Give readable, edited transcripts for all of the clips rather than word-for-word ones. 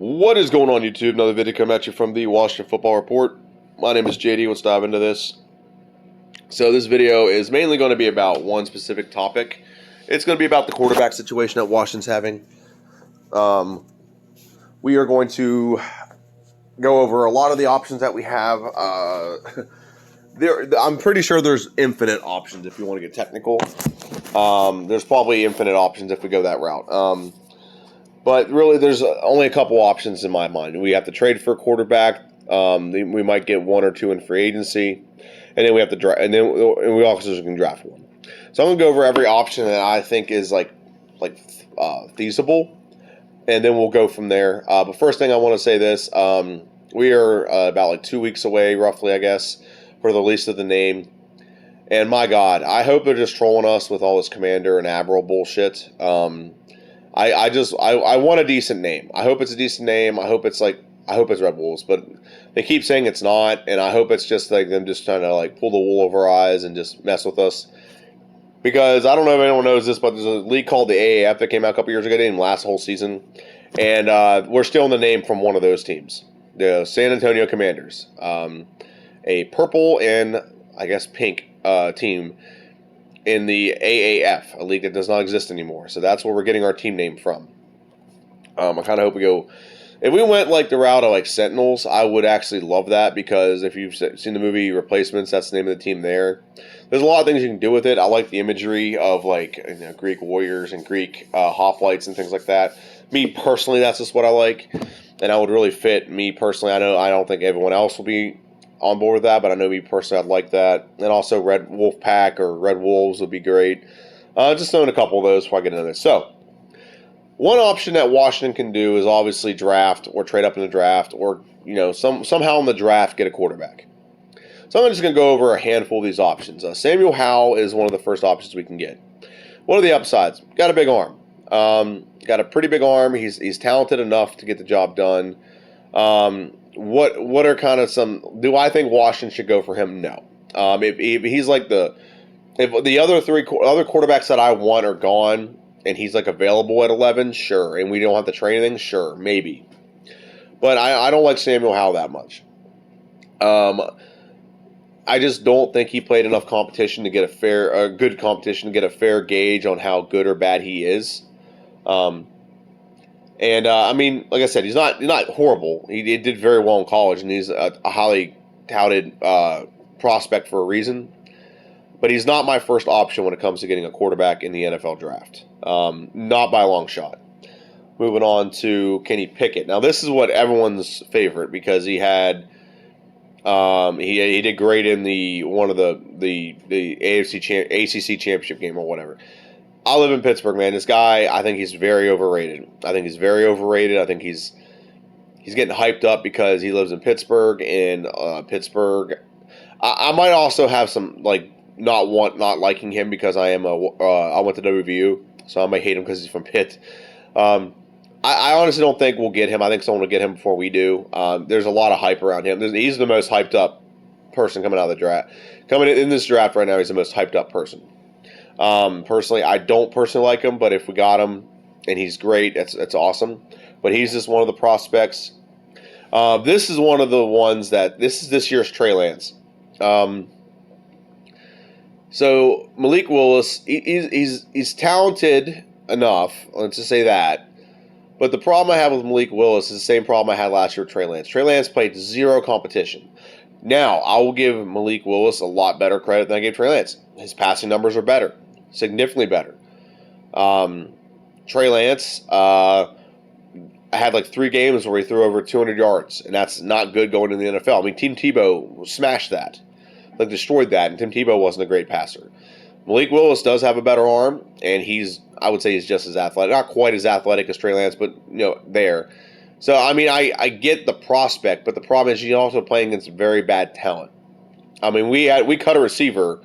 What is going on, YouTube? Another video coming at you from the Washington Football Report. My name is JD. Let's dive into this. So this video is mainly going to be about one specific topic. It's going to be about the quarterback situation that Washington's having. We are going to go over a lot of the options that we have. I'm pretty sure there's infinite options if you want to get technical. There's probably infinite options if we go that route. But really, there's only a couple options in my mind. We have to trade for a quarterback. We might get one or two in free agency, and then we have to draft. And then we also can draft one. So I'm gonna go over every option that I think is feasible, and then we'll go from there. But first thing I want to say this: we are about 2 weeks away, roughly, I guess, for the release of the name. And my God, I hope they're just trolling us with all this Commander and Admiral bullshit. I want a decent name. I hope it's a decent name. I hope it's Red Wolves, but they keep saying it's not, and I hope it's just them just trying to pull the wool over our eyes and just mess with us. Because I don't know if anyone knows this, but there's a league called the AAF that came out a couple years ago. It didn't last the whole season, and we're still in the name from one of those teams, the San Antonio Commanders, a purple and I guess pink team in the AAF, a league that does not exist anymore. So that's where we're getting our team name from. I kind of hope we go. If we went the route of Sentinels, I would actually love that, because if you've seen the movie Replacements, that's the name of the team there. There's a lot of things you can do with it. I like the imagery of Greek warriors and Greek hoplites and things like that. Me personally, that's just what I like, and I would really fit me personally. I don't think everyone else will be on board with that, but I know me personally, I'd like that. And also Red Wolf Pack or Red Wolves would be great. Just throwing a couple of those before I get into this. So, one option that Washington can do is obviously draft or trade up in the draft, or somehow in the draft get a quarterback. So I'm just going to go over a handful of these options. Samuel Howe is one of the first options we can get. What are the upsides? Got a big arm. Got a pretty big arm. He's talented enough to get the job done. What are kind of some? Do I think Washington should go for him? No. If he's if the other quarterbacks that I want are gone and he's available at 11, sure, and we don't have to trade anything, sure, maybe. But I don't like Samuel Howe that much. I just don't think he played enough competition to get good competition to get a fair gauge on how good or bad he is. And like I said, he's not horrible. He did very well in college, and he's a highly touted prospect for a reason. But he's not my first option when it comes to getting a quarterback in the NFL draft. Not by a long shot. Moving on to Kenny Pickett. Now, this is what everyone's favorite, because he had he did great in the ACC championship game or whatever. I live in Pittsburgh, man. This guy, I think he's very overrated. I think he's getting hyped up because he lives in Pittsburgh, and Pittsburgh. I might also have some not liking him because I went to WVU, so I might hate him because he's from Pitt. I honestly don't think we'll get him. I think someone will get him before we do. There's a lot of hype around him. He's the most hyped up person coming out of the draft. Coming in this draft right now, he's the most hyped up person. Personally, I don't personally like him, but if we got him and he's great, that's awesome. But he's just one of the prospects. This is one of the ones this is this year's Trey Lance. So Malik Willis, he's talented enough. Let's just say that. But the problem I have with Malik Willis is the same problem I had last year with Trey Lance. Trey Lance played zero competition. Now, I will give Malik Willis a lot better credit than I gave Trey Lance. His passing numbers are better, significantly better. Trey Lance, I had 3 games where he threw over 200 yards, and that's not good going into the NFL. I mean, Tim Tebow smashed that, destroyed that, and Tim Tebow wasn't a great passer. Malik Willis does have a better arm, and I would say he's just as athletic. Not quite as athletic as Trey Lance, but there. So, I get the prospect, but the problem is he's also playing against very bad talent. We cut a receiver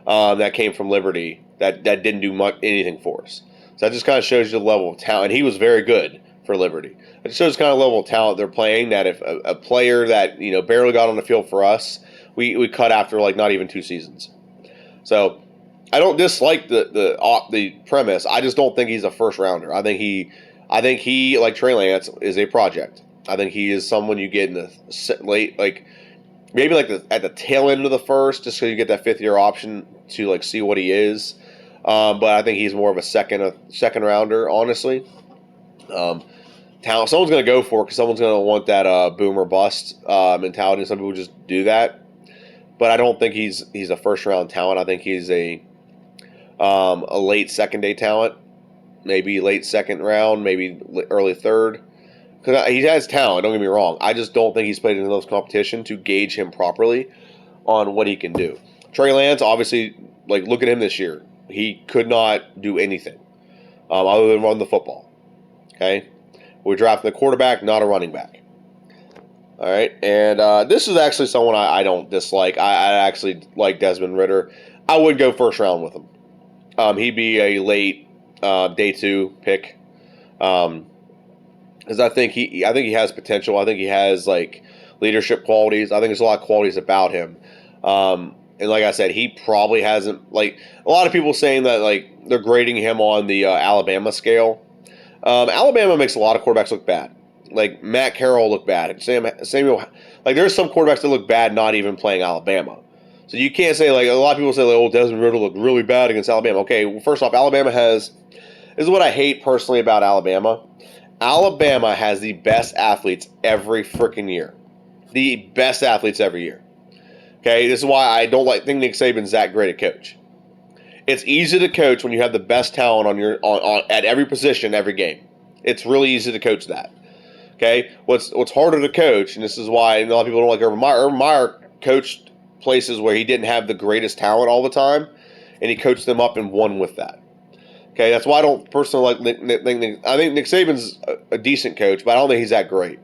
that came from Liberty that didn't do anything for us. So that just kind of shows you the level of talent. He was very good for Liberty. It shows kind of level of talent they're playing, that if a player that barely got on the field for us, we cut after not even 2 seasons. So I don't dislike the premise. I just don't think he's a first rounder. I think I think he, like Trey Lance, is a project. I think he is someone you get in the late, like maybe like at the tail end of the first, just so you get that 5th-year option to like see what he is. But I think he's more of a second rounder, honestly. Talent. Someone's going to go for it because someone's going to want that boom or bust mentality. Some people just do that. But I don't think he's a first-round talent. I think he's a late second-day talent, maybe late second round, maybe early third. Because he has talent, don't get me wrong. I just don't think he's played in those competition to gauge him properly on what he can do. Trey Lance, obviously, like look at him this year. He could not do anything other than run the football. Okay? We're drafting a quarterback, not a running back. All right? And this is actually someone I don't dislike. I actually like Desmond Ritter. I would go first round with him. He'd be a late day 2 pick. Because I think he has potential. I think he has like leadership qualities. I think there's a lot of qualities about him. And like I said, he probably hasn't, like a lot of people saying that like they're grading him on the Alabama scale. Alabama makes a lot of quarterbacks look bad. Like Matt Carroll looked bad. Samuel, like there's some quarterbacks that look bad not even playing Alabama. So you can't say like a lot of people say like, oh, Desmond Ritter looked really bad against Alabama. Okay, well, first off, this is what I hate personally about Alabama. Alabama has the best athletes every freaking year. The best athletes every year. Okay, this is why I don't think Nick Saban's that great a coach. It's easy to coach when you have the best talent at every position every game. It's really easy to coach that. Okay, what's harder to coach, and this is why a lot of people don't like Urban Meyer. Urban Meyer coached places where he didn't have the greatest talent all the time, and he coached them up and won with that. Okay, that's why I don't personally like Nick. I think Nick Saban's a decent coach, but I don't think he's that great.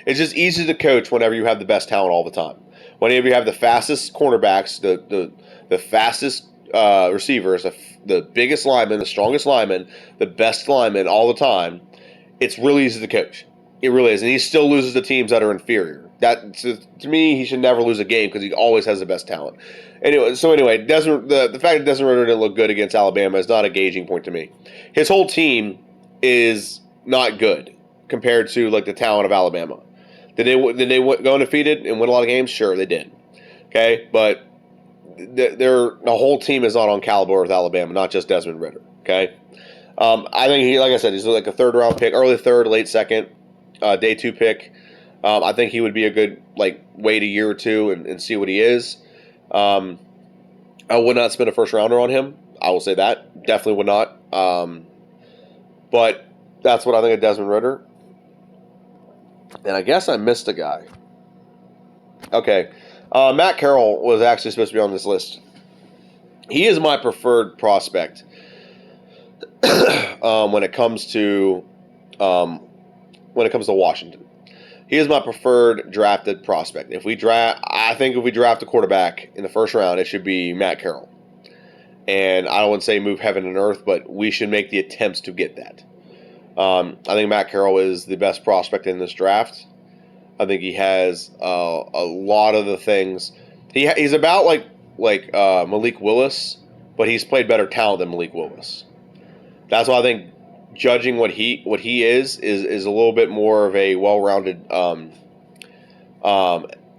It's just easy to coach whenever you have the best talent all the time. Whenever you have the fastest cornerbacks, the fastest receivers, the biggest linemen, the strongest linemen, the best linemen all the time, it's really easy to coach. It really is. And he still loses to teams that are inferior. To me, he should never lose a game because he always has the best talent. Anyway, the fact that Desmond Ritter didn't look good against Alabama is not a gauging point to me. His whole team is not good compared to like the talent of Alabama. Did they go undefeated and win a lot of games? Sure, they did. Okay, but the whole team is not on caliber with Alabama, not just Desmond Ritter. Okay, I think he, like I said, he's like a 3rd-round pick, early 3rd, late 2nd, day 2 pick. I think he would be a good like wait a year or two and see what he is. I would not spend a 1st-rounder on him. I will say that. Definitely would not. But that's what I think of Desmond Ritter. And I guess I missed a guy. Okay. Matt Carroll was actually supposed to be on this list. He is my preferred prospect when it comes to Washington. He is my preferred drafted prospect. I think if we draft a quarterback in the 1st round, it should be Matt Carroll. And I don't want to say move heaven and earth, but we should make the attempts to get that. I think Matt Carroll is the best prospect in this draft. I think he has a lot of the things. He's about like Malik Willis, but he's played better talent than Malik Willis. That's why I think judging what he is a little bit more of a well-rounded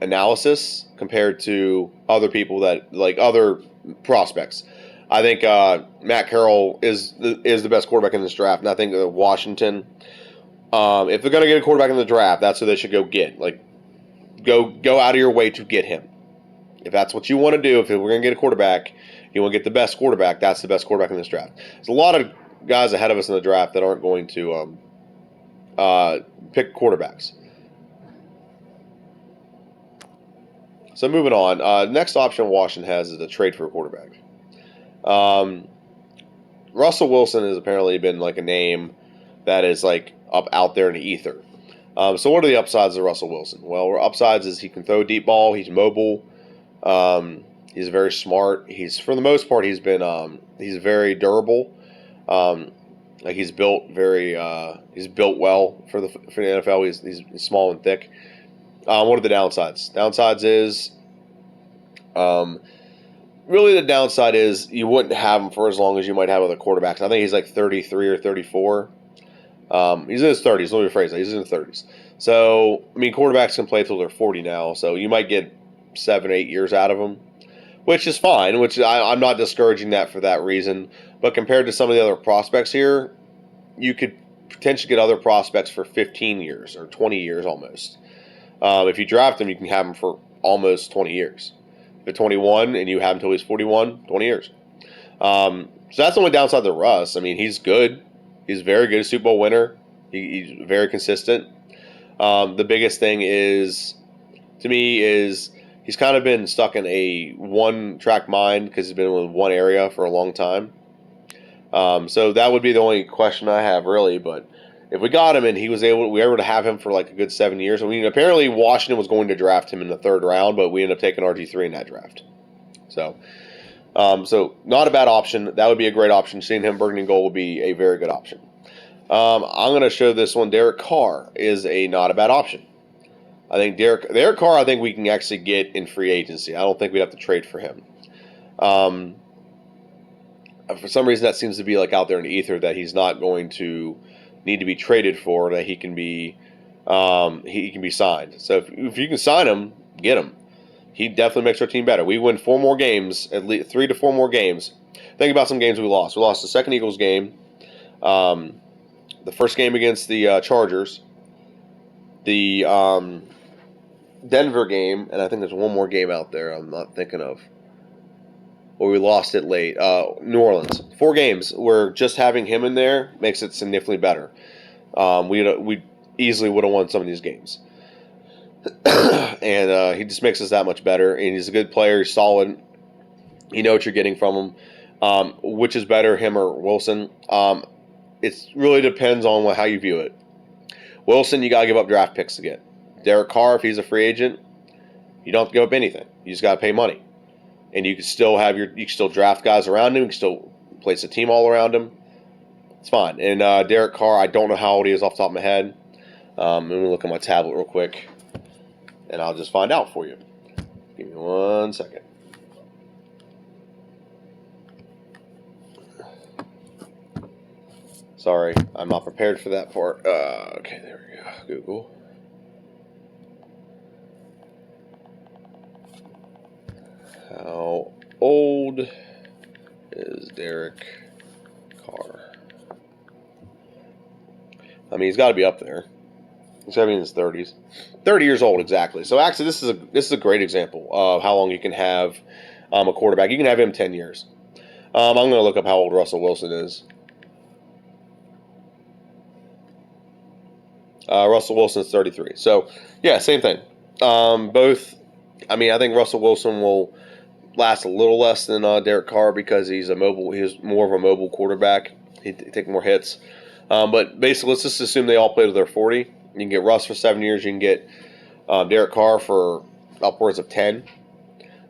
analysis compared to other people that like other prospects. I think Matt Carroll is the best quarterback in this draft, and I think Washington, if they're going to get a quarterback in the draft, that's who they should go get. Like, go out of your way to get him. If that's what you want to do, if we're going to get a quarterback, you want to get the best quarterback, that's the best quarterback in this draft. There's a lot of guys ahead of us in the draft that aren't going to pick quarterbacks. So moving on, next option Washington has is a trade for a quarterback. Russell Wilson has apparently been like a name that is like up out there in the ether. So what are the upsides of Russell Wilson? Well, upsides is he can throw a deep ball. He's mobile. He's very smart. For the most part, he's very durable. Like he's built well for the NFL. He's small and thick. What are the downsides? Downsides is, really the downside is you wouldn't have him for as long as you might have other quarterbacks. I think he's like 33 or 34. He's in his 30s. Let me rephrase that. He's in his 30s. So, I mean, quarterbacks can play till they're 40 now. So you might get 7, 8 years out of them, which is fine. I'm not discouraging that for that reason. But compared to some of the other prospects here, you could potentially get other prospects for 15 years or 20 years almost. If you draft him, you can have him for almost 20 years. If you're 21 and you have him until he's 41, 20 years. So that's the only downside to Russ. I mean, he's good. He's very good. Super Bowl winner. He's very consistent. The biggest thing to me, is he's kind of been stuck in a one-track mind because he's been in one area for a long time. So that would be the only question I have, really. But if we got him and we were able to have him for like a good 7 years. I mean, apparently Washington was going to draft him in the 3rd round, but we ended up taking RG3 in that draft. So not a bad option. That would be a great option. Seeing him burgundy and gold would be a very good option. I'm going to show this one. Derek Carr is not a bad option. I think Derek Carr, I think we can actually get in free agency. I don't think we'd have to trade for him. For some reason, that seems to be like out there in the ether that he's not going to need to be traded for, that he can be signed. So if you can sign him, get him. He definitely makes our team better. We win 4 more games, at least 3 to 4 more games. Think about some games we lost. We lost the second Eagles game, the first game against the Chargers, the Denver game, and I think there's one more game out there I'm not thinking of, where we lost it late. New Orleans. 4 games where just having him in there makes it significantly better. We easily would have won some of these games. And he just makes us that much better. And he's a good player. He's solid. You know what you're getting from him. Which is better, him or Wilson? It really depends on how you view it. Wilson, you got to give up draft picks to get. Derek Carr, if he's a free agent, you don't have to give up anything. You just got to pay money. And you can still draft guys around him. You can still place a team all around him. It's fine. And Derek Carr, I don't know how old he is off the top of my head. Let me look at my tablet real quick, and I'll just find out for you. Give me 1 second. Sorry, I'm not prepared for that part. Okay, there we go. Google. How old is Derek Carr? I mean, he's got to be up there. He's got to be in his 30s. 30 years old, exactly. So actually, this is a great example of how long you can have a quarterback. You can have him 10 years. I'm going to look up how old Russell Wilson is. Russell Wilson's 33. So, yeah, same thing. Both. I mean, I think Russell Wilson will last a little less than Derek Carr because he's more of a mobile quarterback. He take more hits. But basically, let's just assume they all play to their 40. You can get Russ for 7 years. You can get Derek Carr for upwards of 10.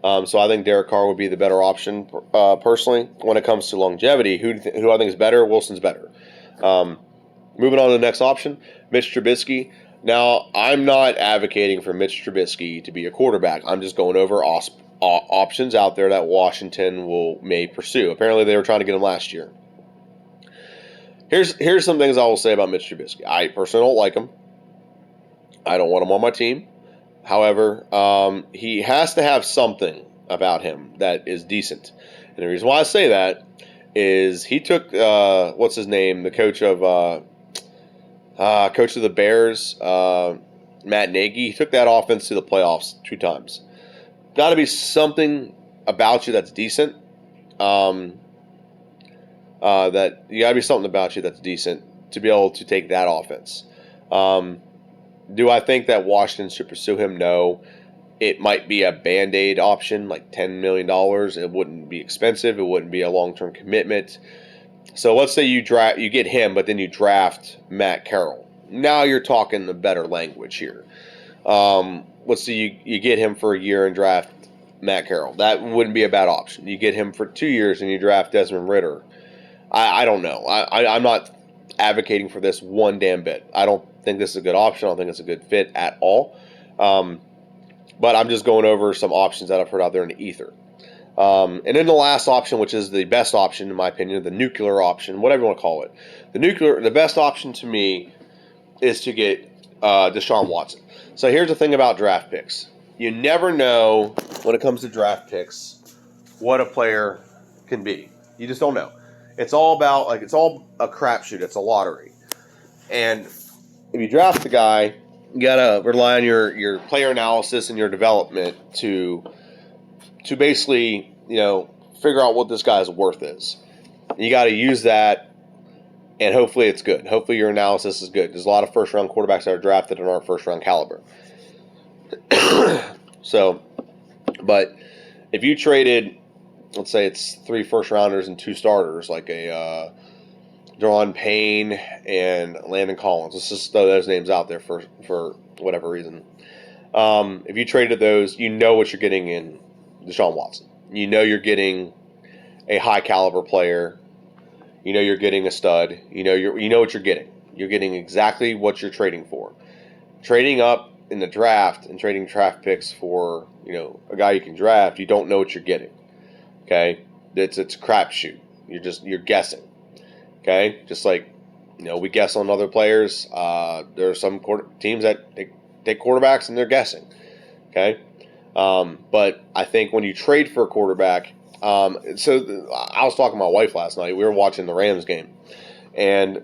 So I think Derek Carr would be the better option personally. When it comes to longevity, who I think is better? Wilson's better. Moving on to the next option, Mitch Trubisky. Now, I'm not advocating for Mitch Trubisky to be a quarterback. I'm just going over options out there that Washington may pursue. Apparently, they were trying to get him last year. Here's some things I will say about Mitch Trubisky. I personally don't like him. I don't want him on my team. However, he has to have something about him that is decent. And the reason why I say that is he took what's his name, the coach of the Bears, Matt Nagy. He took that offense to the playoffs 2 times. Got to be something about you that's decent. That you got to be something about you that's decent to be able to take that offense. Do I think that Washington should pursue him? No. It might be a Band-Aid option, like $10 million. It wouldn't be expensive. It wouldn't be a long-term commitment. So let's say you get him, but then you draft Matt Carroll. Now you're talking the better language here. Let's say you get him for a year and draft Matt Carroll. That wouldn't be a bad option. You get him for 2 years and you draft Desmond Ritter. I don't know. I'm not advocating for this one damn bit. I don't think this is a good option. I don't think it's a good fit at all. But I'm just going over some options that I've heard out there in the ether. And then the last option, which is the best option in my opinion, the nuclear option, whatever you want to call it. The best option to me is to get Desean Watson. So here's the thing about draft picks. You never know when it comes to draft picks what a player can be. You just don't know. It's all about, it's all a crapshoot. It's a lottery. And if you draft the guy, you got to rely on your player analysis and your development to basically, figure out what this guy's worth is. You got to use that, and hopefully it's good. Hopefully your analysis is good. There's a lot of first-round quarterbacks that are drafted and aren't first-round caliber. So, but if you traded, let's say it's 3 first-rounders and 2 starters, like a Deron Payne and Landon Collins. Let's just throw those names out there for whatever reason. If you traded those, you know what you're getting in Desean Watson. You know you're getting a high caliber player. You know you're getting a stud. You know what you're getting. You're getting exactly what you're trading for. Trading up in the draft and trading draft picks for a guy you can draft, you don't know what you're getting. Okay, it's a crapshoot. You're guessing. Okay, just like we guess on other players. There are some teams that take quarterbacks and they're guessing. Okay, but I think when you trade for a quarterback, I was talking to my wife last night. We were watching the Rams game, and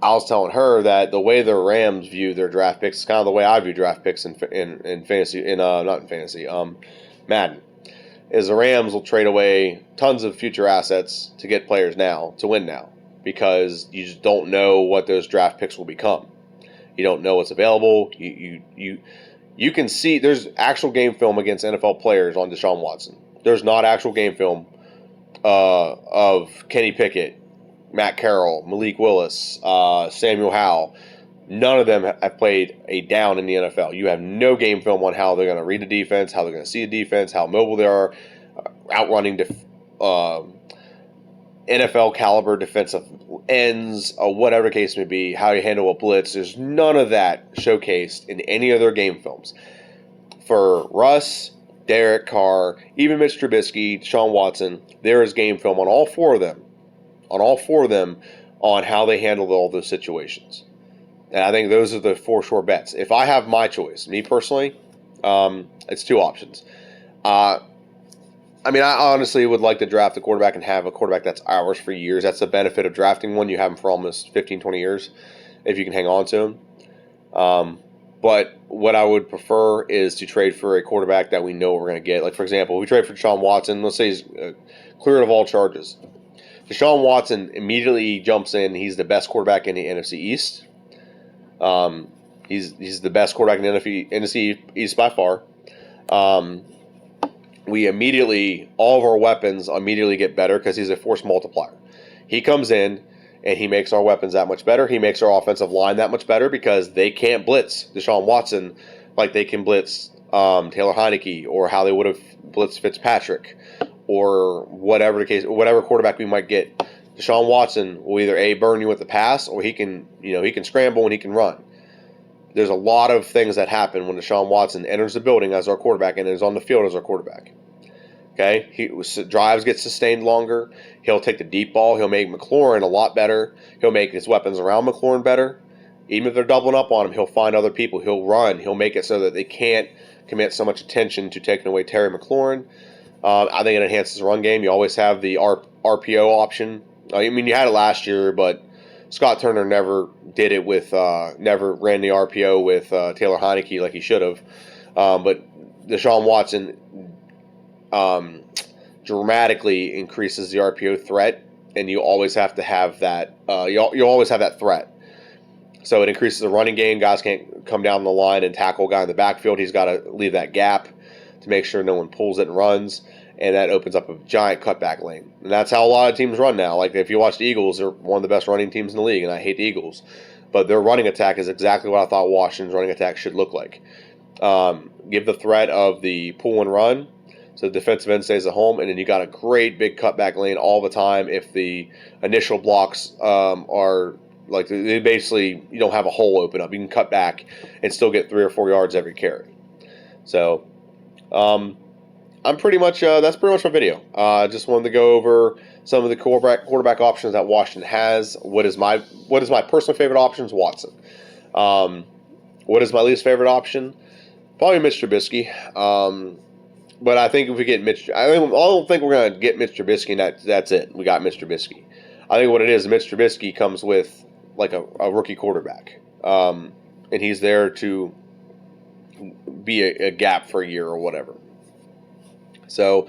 I was telling her that the way the Rams view their draft picks is kind of the way I view draft picks in fantasy, not in fantasy, Madden. Is the Rams will trade away tons of future assets to get players now, to win now, because you just don't know what those draft picks will become. You don't know what's available. You can see there's actual game film against NFL players on Desean Watson. There's not actual game film of Kenny Pickett, Matt Carroll, Malik Willis, Samuel Howe. None of them have played a down in the NFL. You have no game film on how they're going to read the defense, how they're going to see the defense, how mobile they are, outrunning NFL caliber defensive ends, whatever the case may be, how you handle a blitz. There's none of that showcased in any of their game films. For Russ, Derek Carr, even Mitch Trubisky, Deshaun Watson, there is game film on all four of them, on how they handled all those situations. And I think those are the 4 sure bets. If I have my choice, me personally, it's 2 options. I honestly would like to draft a quarterback and have a quarterback that's ours for years. That's the benefit of drafting one. You have him for almost 15, 20 years if you can hang on to him. But what I would prefer is to trade for a quarterback that we know what we're going to get. Like, for example, we trade for Deshaun Watson. Let's say he's cleared of all charges. Deshaun Watson immediately jumps in. He's the best quarterback in the NFC East. He's the best quarterback in the NFC East by far. We immediately, all of our weapons immediately get better because he's a force multiplier. He comes in and he makes our weapons that much better. He makes our offensive line that much better because they can't blitz Deshaun Watson like they can blitz Taylor Heineke, or how they would have blitzed Fitzpatrick, or whatever the case, whatever quarterback we might get. Deshaun Watson will either burn you with the pass, or he can scramble and he can run. There's a lot of things that happen when Deshaun Watson enters the building as our quarterback and is on the field as our quarterback. Okay, drives get sustained longer. He'll take the deep ball. He'll make McLaurin a lot better. He'll make his weapons around McLaurin better. Even if they're doubling up on him, he'll find other people. He'll run. He'll make it so that they can't commit so much attention to taking away Terry McLaurin. I think it enhances the run game. You always have the RPO option. You had it last year, but Scott Turner never did it never ran the RPO with Taylor Heineke like he should have. But Deshaun Watson dramatically increases the RPO threat, and you always have to have that. You always have that threat. So it increases the running game. Guys can't come down the line and tackle a guy in the backfield. He's got to leave that gap to make sure no one pulls it and runs, and that opens up a giant cutback lane. And that's how a lot of teams run now. Like, if you watch the Eagles, they're one of the best running teams in the league, and I hate the Eagles. But their running attack is exactly what I thought Washington's running attack should look like. Give the threat of the pull and run, so the defensive end stays at home, and then you got a great big cutback lane all the time if the initial blocks are like, they basically, you don't have a hole open up. You can cut back and still get 3 or 4 yards every carry. So I'm pretty much that's pretty much my video. Just wanted to go over some of the quarterback options that Washington has. What is my personal favorite options? Watson. What is my least favorite option? Probably Mitch Trubisky. But I think if we get I don't think we're gonna get Mitch Trubisky, and that's it. We got Mitch Trubisky. I think what it is, Mitch Trubisky comes with like a rookie quarterback, and he's there to be a gap for a year or whatever. So,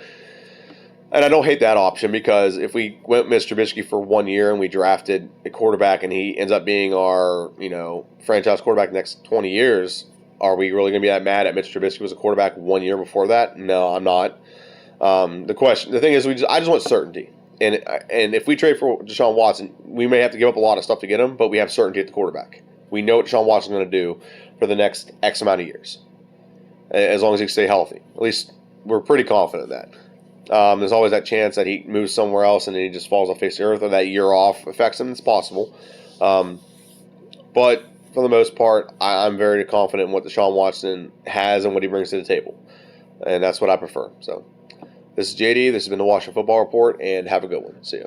and I don't hate that option, because if we went Mitch Trubisky for 1 year and we drafted a quarterback and he ends up being our, franchise quarterback the next 20 years, are we really going to be that mad at Mitch Trubisky was a quarterback 1 year before that? No, I'm not. The thing is, I just want certainty. And if we trade for Desean Watson, we may have to give up a lot of stuff to get him, but we have certainty at the quarterback. We know what Desean Watson is going to do for the next X amount of years, as long as he can stay healthy. At least we're pretty confident in that. There's always that chance that he moves somewhere else and then he just falls off the face of the earth, or that year off affects him. It's possible. But for the most part, I'm very confident in what Desean Watson has and what he brings to the table. And that's what I prefer. So, this is JD. This has been the Washington Football Report, and have a good one. See ya.